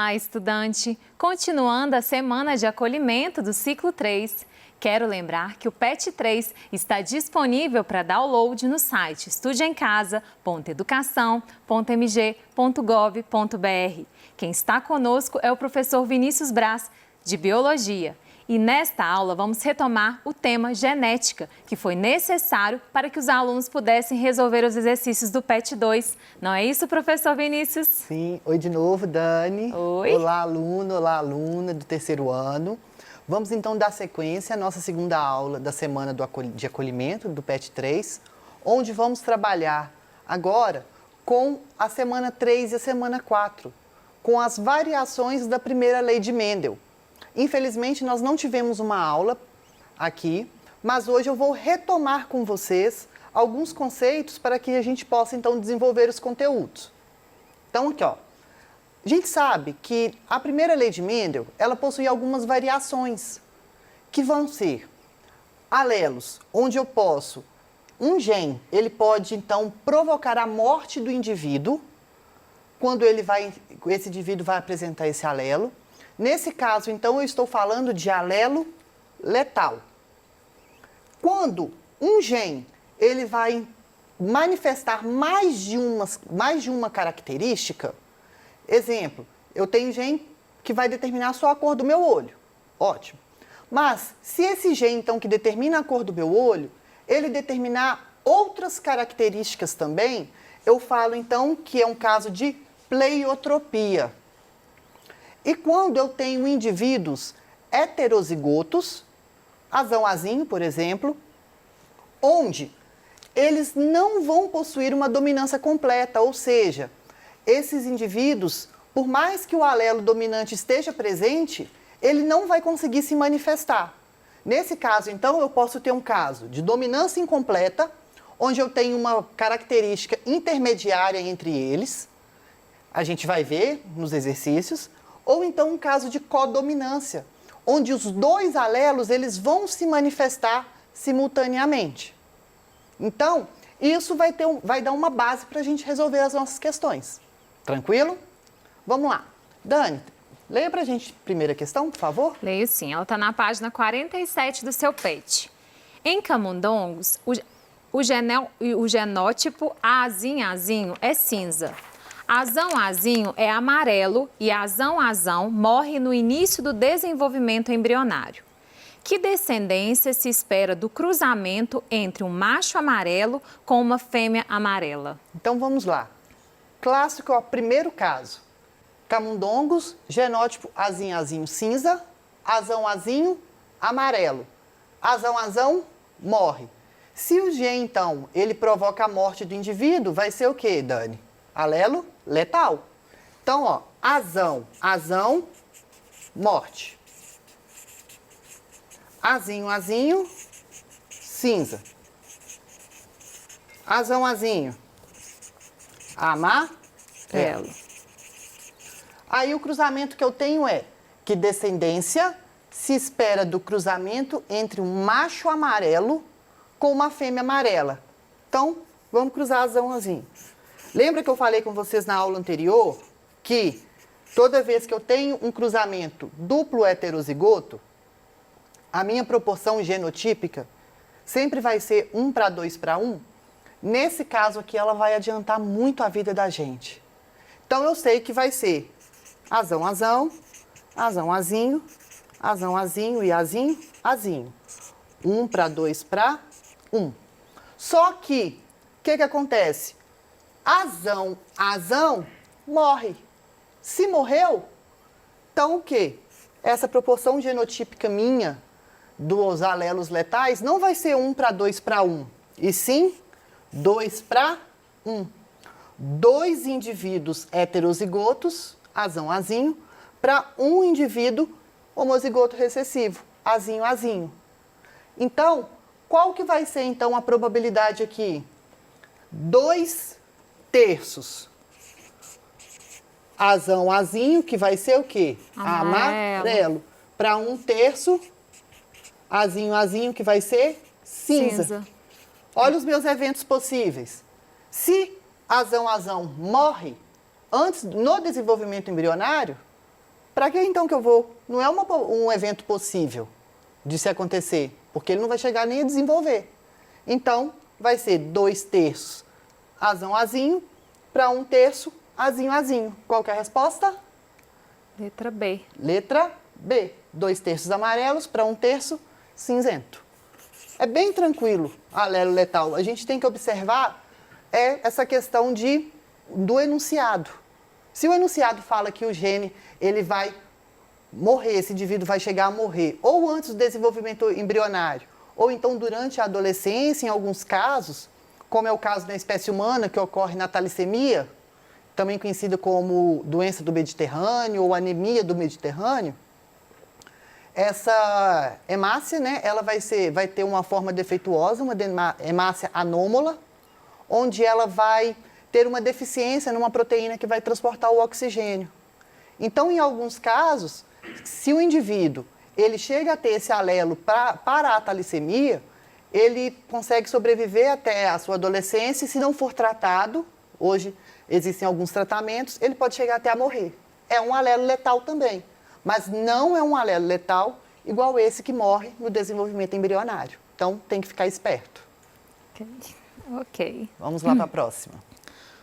Olá, estudante! Continuando a semana de acolhimento do ciclo 3, quero lembrar que o PET 3 está disponível para download no site estudeemcasa.educação.mg.gov.br. Quem está conosco é o professor Vinícius Braz, de Biologia. E nesta aula vamos retomar o tema genética, que foi necessário para que os alunos pudessem resolver os exercícios do PET 2. Não é isso, professor Vinícius? Sim. Oi de novo, Dani. Oi. Olá, aluno, olá, aluna do terceiro ano. Vamos então dar sequência à nossa segunda aula da semana de acolhimento do PET 3, onde vamos trabalhar agora com a semana 3 e a semana 4, com as variações da primeira lei de Mendel. Infelizmente, nós não tivemos uma aula aqui, mas hoje eu vou retomar com vocês alguns conceitos para que a gente possa, então, desenvolver os conteúdos. Então, aqui, ó. A gente sabe que a primeira lei de Mendel, ela possui algumas variações, que vão ser alelos, onde eu posso, um gene, ele pode, então, provocar a morte do indivíduo, quando esse indivíduo vai apresentar esse alelo. Nesse caso, então, eu estou falando de alelo letal. Quando um gene ele vai manifestar mais de uma característica, exemplo, eu tenho um gene que vai determinar só a cor do meu olho. Ótimo. Mas, se esse gene, então, que determina a cor do meu olho, ele determinar outras características também, eu falo, então, que é um caso de pleiotropia. E quando eu tenho indivíduos heterozigotos, azão-azinho, por exemplo, onde eles não vão possuir uma dominância completa, ou seja, esses indivíduos, por mais que o alelo dominante esteja presente, ele não vai conseguir se manifestar. Nesse caso, então, eu posso ter um caso de dominância incompleta, onde eu tenho uma característica intermediária entre eles, a gente vai ver nos exercícios, ou então um caso de codominância, onde os dois alelos eles vão se manifestar simultaneamente. Então, isso vai dar uma base para a gente resolver as nossas questões. Tranquilo? Vamos lá. Dani, leia para a gente a primeira questão, por favor. Leio sim, ela está na página 47 do seu PET. Em camundongos, o genótipo azinho é cinza. Azão-azinho é amarelo e azão-azão morre no início do desenvolvimento embrionário. Que descendência se espera do cruzamento entre um macho amarelo com uma fêmea amarela? Então vamos lá. Clássico é o primeiro caso. Camundongos, genótipo azinho cinza, azão-azinho amarelo. Azão-azão morre. Se o gene, então, ele provoca a morte do indivíduo, vai ser o quê, Dani? Alelo letal. Então, ó, azão, morte. Azinho, cinza. Azão, amarelo. Aí o cruzamento que eu tenho é que descendência se espera do cruzamento entre um macho amarelo com uma fêmea amarela. Então, vamos cruzar azão. Lembra que eu falei com vocês na aula anterior que toda vez que eu tenho um cruzamento duplo heterozigoto, a minha proporção genotípica sempre vai ser 1:2:1? Nesse caso aqui, ela vai adiantar muito a vida da gente. Então, eu sei que vai ser azão-azinho e azinho. 1:2:1. Só que, o que acontece? Azão morre. Se morreu, então o quê? Essa proporção genotípica minha dos alelos letais não vai ser 1:2:1, e sim 2:1. Dois indivíduos heterozigotos, azão-azinho, para um indivíduo homozigoto recessivo, azinho. Então, qual que vai ser então a probabilidade aqui? 2/3. Azão-azinho, que vai ser o quê? Amarelo. Para 1/3, azinho, que vai ser cinza. Olha os meus eventos possíveis. Se azão morre, antes, no desenvolvimento embrionário, Para que então que eu vou? Não é um evento possível de se acontecer, porque ele não vai chegar nem a desenvolver. Então, vai ser 2/3 azão, azinho, para 1/3 azinho, azinho. Qual que é a resposta? Letra B. Letra B. 2/3 amarelos para 1/3 cinzento. É bem tranquilo, alelo letal. A gente tem que observar essa questão do enunciado. Se o enunciado fala que o gene ele vai morrer, esse indivíduo vai chegar a morrer, ou antes do desenvolvimento embrionário, ou então durante a adolescência, em alguns casos, como é o caso da espécie humana, que ocorre na talassemia, também conhecida como doença do Mediterrâneo ou anemia do Mediterrâneo, essa hemácia, né, ela vai ter uma forma defeituosa, uma hemácia anômala, onde ela vai ter uma deficiência numa proteína que vai transportar o oxigênio. Então, em alguns casos, se o indivíduo ele chega a ter esse alelo para a talassemia, ele consegue sobreviver até a sua adolescência e, se não for tratado, hoje existem alguns tratamentos, ele pode chegar até a morrer. É um alelo letal também, mas não é um alelo letal igual esse que morre no desenvolvimento embrionário. Então, tem que ficar esperto. Ok. Vamos lá para a próxima.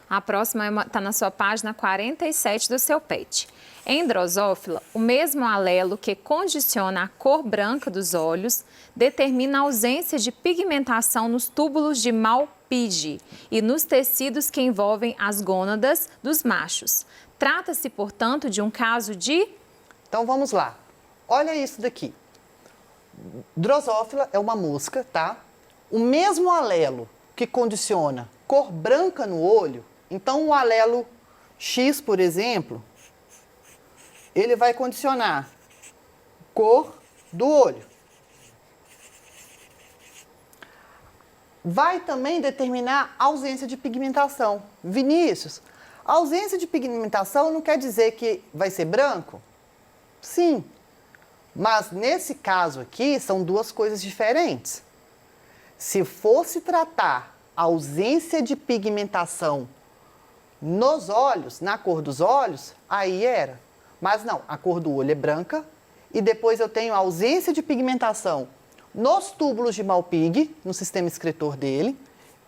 A próxima está na sua página 47 do seu pet. Em Drosófila, o mesmo alelo que condiciona a cor branca dos olhos determina a ausência de pigmentação nos túbulos de Malpighi e nos tecidos que envolvem as gônadas dos machos. Trata-se, portanto, de um caso de... Então, vamos lá. Olha isso daqui. Drosófila é uma mosca, tá? O mesmo alelo que condiciona cor branca no olho, então o alelo X, por exemplo, ele vai condicionar cor do olho. Vai também determinar ausência de pigmentação. Vinícius, a ausência de pigmentação não quer dizer que vai ser branco? Sim, mas nesse caso aqui são duas coisas diferentes. Se fosse tratar a ausência de pigmentação nos olhos, na cor dos olhos, aí era. Mas não, a cor do olho é branca e depois eu tenho a ausência de pigmentação nos túbulos de Malpighi, no sistema excretor dele,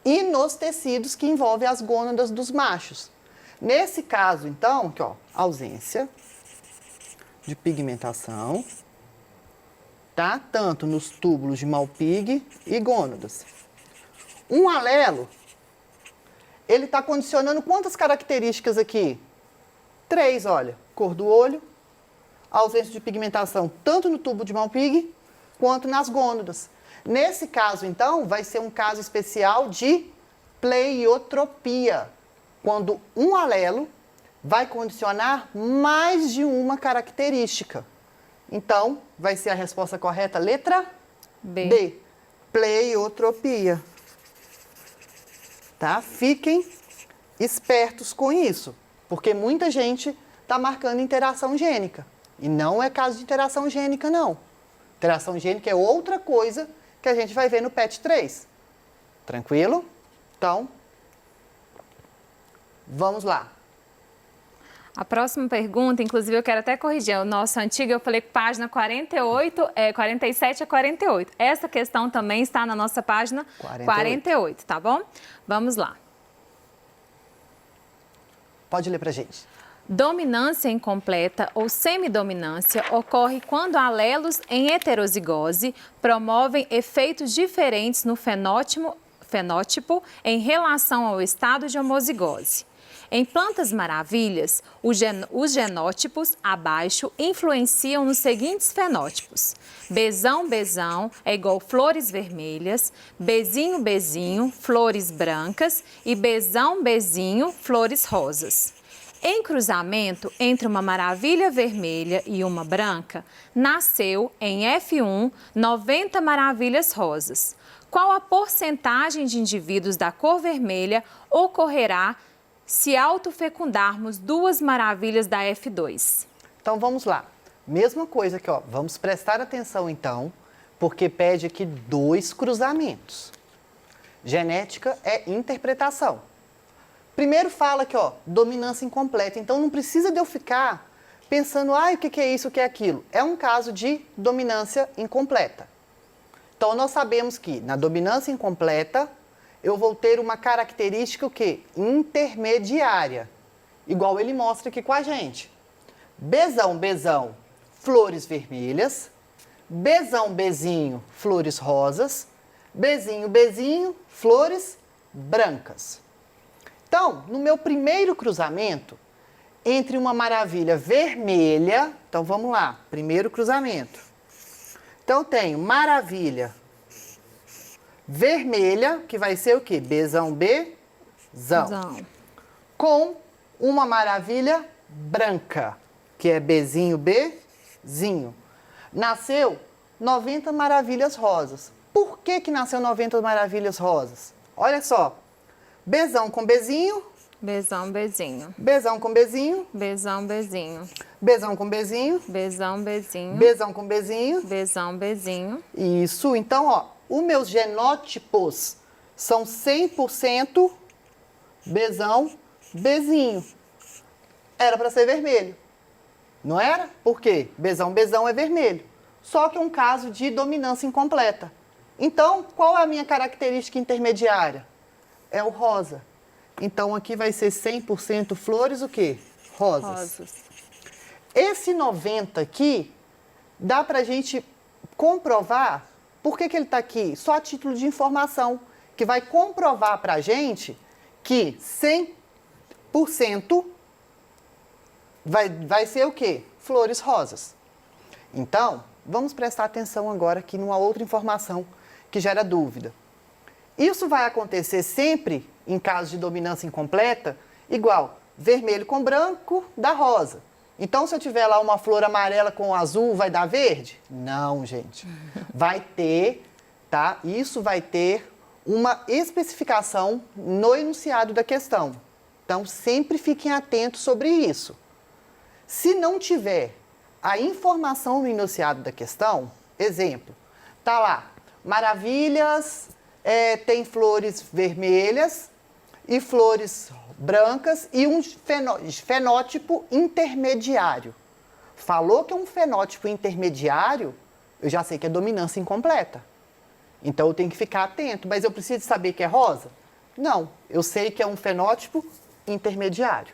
e nos tecidos que envolvem as gônadas dos machos. Nesse caso, então, aqui, ó, ausência de pigmentação, tá? Tanto nos túbulos de Malpighi e gônadas. Um alelo, ele está condicionando quantas características aqui? 3, olha. Cor do olho, ausência de pigmentação tanto no tubo de Malpighi quanto nas gônadas. Nesse caso, então, vai ser um caso especial de pleiotropia, quando um alelo vai condicionar mais de uma característica. Então, vai ser a resposta correta, letra B. Pleiotropia. Tá? Fiquem espertos com isso, porque muita gente está marcando interação gênica. E não é caso de interação gênica, não. Interação gênica é outra coisa que a gente vai ver no PET 3. Tranquilo? Então, vamos lá. A próxima pergunta, inclusive eu quero até corrigir, o nosso antigo eu falei página 47 a 48. Essa questão também está na nossa página 48, tá bom? Vamos lá. Pode ler pra gente. Dominância incompleta ou semidominância ocorre quando alelos em heterozigose promovem efeitos diferentes no fenótipo em relação ao estado de homozigose. Em Plantas Maravilhas, os genótipos abaixo influenciam nos seguintes fenótipos. Bezão é igual flores vermelhas, bezinho, flores brancas e bezão, flores rosas. Em cruzamento entre uma maravilha vermelha e uma branca, nasceu em F1 90 maravilhas rosas. Qual a porcentagem de indivíduos da cor vermelha ocorrerá se autofecundarmos duas maravilhas da F2? Então, vamos lá. Mesma coisa aqui, ó. Vamos prestar atenção, então, porque pede aqui 2 cruzamentos. Genética é interpretação. Primeiro fala aqui, ó, dominância incompleta. Então, não precisa de eu ficar pensando, o que é isso, o que é aquilo? É um caso de dominância incompleta. Então, nós sabemos que na dominância incompleta, eu vou ter uma característica o quê? Intermediária. Igual ele mostra aqui com a gente. Bzão, Bzão, flores vermelhas. Bzão, Bzinho, flores rosas. Bzinho, Bzinho, flores brancas. Então, no meu primeiro cruzamento, entre uma maravilha vermelha, então vamos lá, primeiro cruzamento. Então, eu tenho maravilha vermelha, que vai ser o quê? Bzão, Bzão. Zão. Com uma maravilha branca, que é Bzinho, Bzinho. Nasceu 90 maravilhas rosas. Por que nasceu 90 maravilhas rosas? Olha só. Bzão com Bzinho. Bzão, Bzinho. Bzão com Bzinho. Bzão, Bzinho. Bzão com Bzinho. Bzão, Bzinho. Bzão com Bzinho. Bzão, Bzinho. Isso. Então, ó, os meus genótipos são 100% Bzão, Bzinho. Era para ser vermelho. Não era? Por quê? Bzão, Bzão é vermelho. Só que é um caso de dominância incompleta. Então, qual é a minha característica intermediária? É o rosa. Então, aqui vai ser 100% flores o quê? Rosas. Rosas. Esse 90 aqui, dá pra gente comprovar. Por que ele está aqui? Só a título de informação, que vai comprovar pra gente que 100% vai ser o quê? Flores rosas. Então, vamos prestar atenção agora aqui numa outra informação que gera dúvida. Isso vai acontecer sempre, em caso de dominância incompleta, igual vermelho com branco dá rosa. Então, se eu tiver lá uma flor amarela com azul, vai dar verde? Não, gente. Vai ter, tá? Isso vai ter uma especificação no enunciado da questão. Então, sempre fiquem atentos sobre isso. Se não tiver a informação no enunciado da questão, exemplo, tá lá, maravilhas, tem flores vermelhas e flores brancas e um fenótipo intermediário. Falou que é um fenótipo intermediário, eu já sei que é dominância incompleta. Então, eu tenho que ficar atento. Mas eu preciso saber que é rosa? Não, eu sei que é um fenótipo intermediário.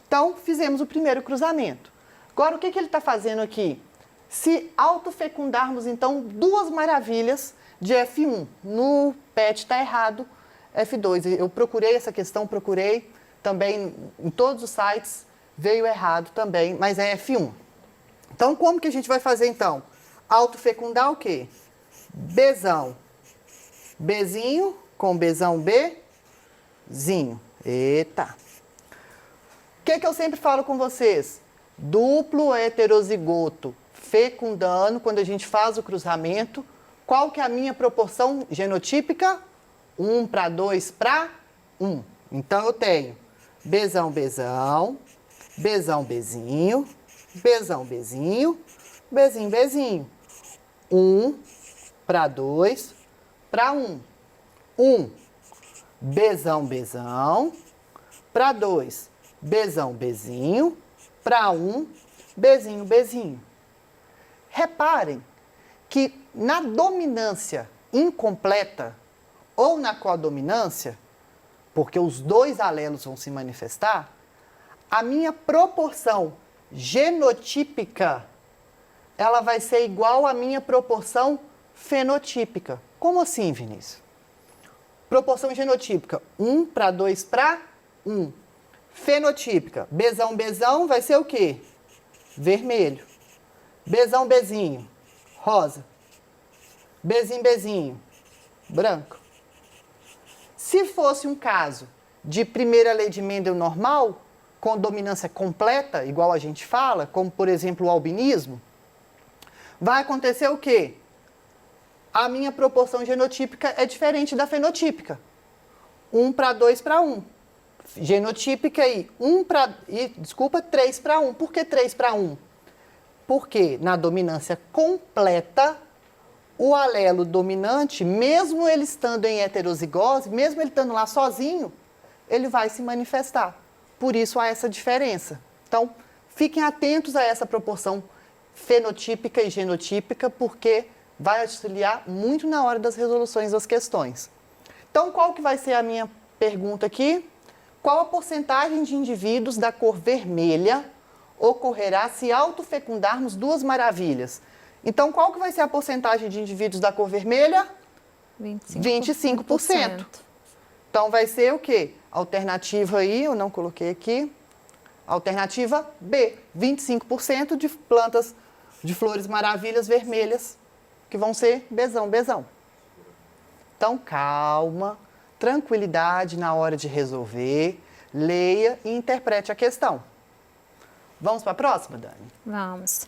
Então, fizemos o primeiro cruzamento. Agora, o que ele está fazendo aqui? Se autofecundarmos, então, duas maravilhas de F1. No PET está errado, F2. Eu procurei essa questão, procurei também em todos os sites, veio errado também, mas é F1. Então, como que a gente vai fazer, então? Autofecundar o quê? Bzão, Bzinho com Bzão, Bzinho. Eita! O que eu sempre falo com vocês? Duplo heterozigoto fecundando, quando a gente faz o cruzamento, qual que é a minha proporção genotípica? 1:2:1. Então, eu tenho Bzão, Bzão, Bzão, Bzinho, Bzão, Bzinho, Bzinho, Bzinho. 1:2:1. 1. Bzão, Bzão. Para 2, Bzão, Bzinho. Para 1, Bzinho, Bzinho. Reparem que na dominância incompleta ou na codominância, porque os dois alelos vão se manifestar, a minha proporção genotípica, ela vai ser igual à minha proporção fenotípica. Como assim, Vinícius? Proporção genotípica, 1:2:1. Fenotípica, Bzão, Bzão vai ser o quê? Vermelho. Bzão, Bzinho, rosa. Bzinho, Bzinho, branco. Se fosse um caso de primeira lei de Mendel normal, com dominância completa, igual a gente fala, como por exemplo o albinismo, vai acontecer o quê? A minha proporção genotípica é diferente da fenotípica. 1:2:1. Genotípica aí, 3:1. Por que 3:1? Porque na dominância completa, o alelo dominante, mesmo ele estando em heterozigose, mesmo ele estando lá sozinho, ele vai se manifestar. Por isso há essa diferença. Então, Fiquem atentos a essa proporção fenotípica e genotípica, porque vai auxiliar muito na hora das resoluções das questões. Então, qual que vai ser a minha pergunta aqui? Qual a porcentagem de indivíduos da cor vermelha ocorrerá se autofecundarmos duas maravilhas? Então, qual que vai ser a porcentagem de indivíduos da cor vermelha? 25%. Então, vai ser o quê? Alternativa aí, eu não coloquei aqui. Alternativa B, 25% de plantas de flores maravilhas vermelhas, que vão ser Bzão, Bzão. Então, calma, tranquilidade na hora de resolver, leia e interprete a questão. Vamos para a próxima, Dani? Vamos.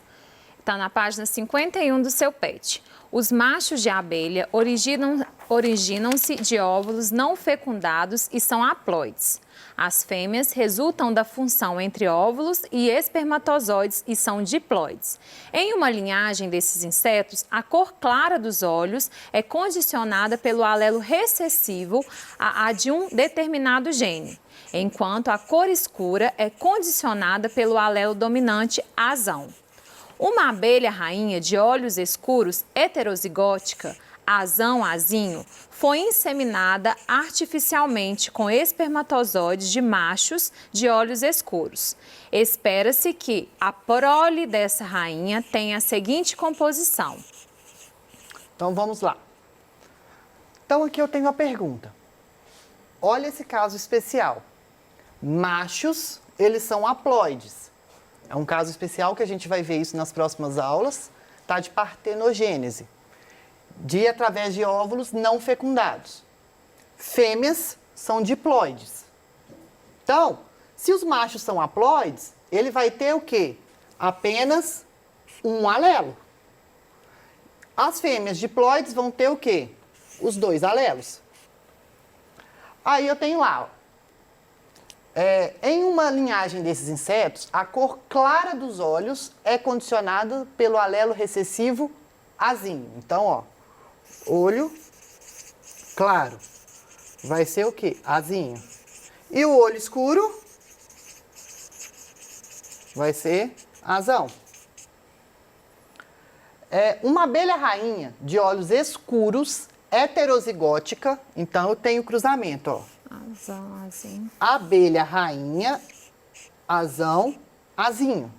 Está na página 51 do seu PET. Os machos de abelha originam-se de óvulos não fecundados e são haploides. As fêmeas resultam da função entre óvulos e espermatozoides e são diploides. Em uma linhagem desses insetos, a cor clara dos olhos é condicionada pelo alelo recessivo a de um determinado gene, enquanto a cor escura é condicionada pelo alelo dominante azão. Uma abelha rainha de olhos escuros heterozigótica, azão-azinho, foi inseminada artificialmente com espermatozoides de machos de olhos escuros. Espera-se que a prole dessa rainha tenha a seguinte composição. Então, vamos lá. Então, aqui eu tenho uma pergunta. Olha esse caso especial. Machos, eles são haploides. É um caso especial que a gente vai ver isso nas próximas aulas, tá? De partenogênese, através de óvulos não fecundados. Fêmeas são diploides. Então, se os machos são haploides, ele vai ter o quê? Apenas um alelo. As fêmeas diploides vão ter o quê? Os dois alelos. Aí eu tenho lá, em uma linhagem desses insetos, a cor clara dos olhos é condicionada pelo alelo recessivo azinho. Então, ó, olho claro vai ser o quê? Azinho. E o olho escuro vai ser azão. Uma abelha rainha de olhos escuros, heterozigótica, então eu tenho cruzamento, ó. Azão, azinho. Abelha rainha, azão, azinho.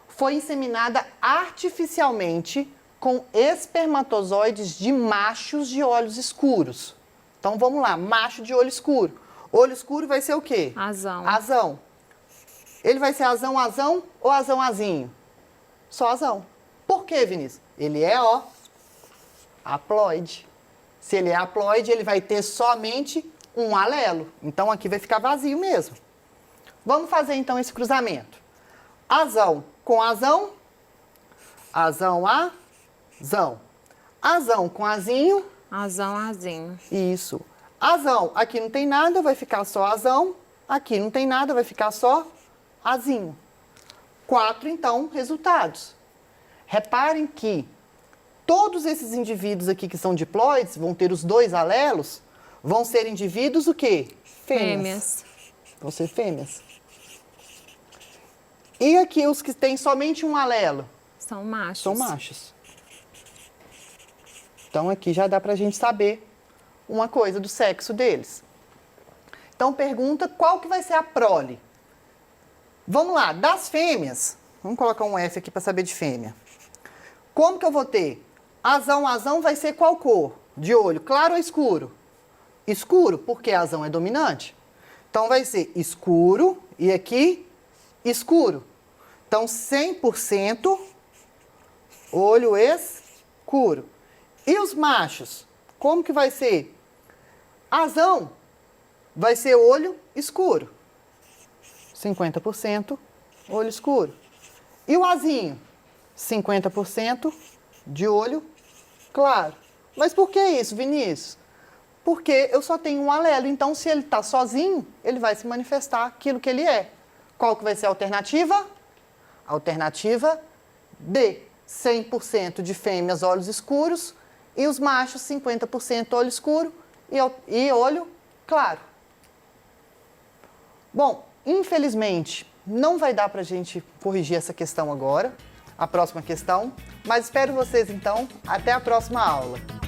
Foi inseminada artificialmente com espermatozoides de machos de olhos escuros. Então, vamos lá, macho de olho escuro. Olho escuro vai ser o quê? Azão. Azão. Ele vai ser azão, azão ou azão, azinho? Só azão. Por quê, Vinícius? Ele é, ó, haploide. Se ele é haploide, ele vai ter somente um alelo. Então, aqui vai ficar vazio mesmo. Vamos fazer, então, esse cruzamento. Azão com azão. Azão, azão. Azão com azinho. Azão, azinho. Isso. Azão, aqui não tem nada, vai ficar só azão. Aqui não tem nada, vai ficar só azinho. 4, então, resultados. Reparem que todos esses indivíduos aqui que são diploides, vão ter os dois alelos, vão ser indivíduos o quê? Fêmeas. Vão ser fêmeas. E aqui os que têm somente um alelo? São machos. São machos. Então aqui já dá pra gente saber uma coisa do sexo deles. Então pergunta qual que vai ser a prole. Vamos lá, das fêmeas, vamos colocar um F aqui para saber de fêmea. Como que eu vou ter? Azão, azão vai ser qual cor? De olho, claro ou escuro? Escuro, porque azão é dominante. Então, vai ser escuro e aqui, escuro. Então, 100% olho escuro. E os machos? Como que vai ser? Azão vai ser olho escuro. 50% olho escuro. E o azinho? 50% de olho claro. Mas por que isso, Vinícius? Porque eu só tenho um alelo, então se ele está sozinho, ele vai se manifestar aquilo que ele é. Qual que vai ser a alternativa? Alternativa D, 100% de fêmeas olhos escuros e os machos 50% olho escuro e olho claro. Bom, infelizmente, não vai dar para a gente corrigir essa questão agora, a próxima questão, mas espero vocês então, até a próxima aula.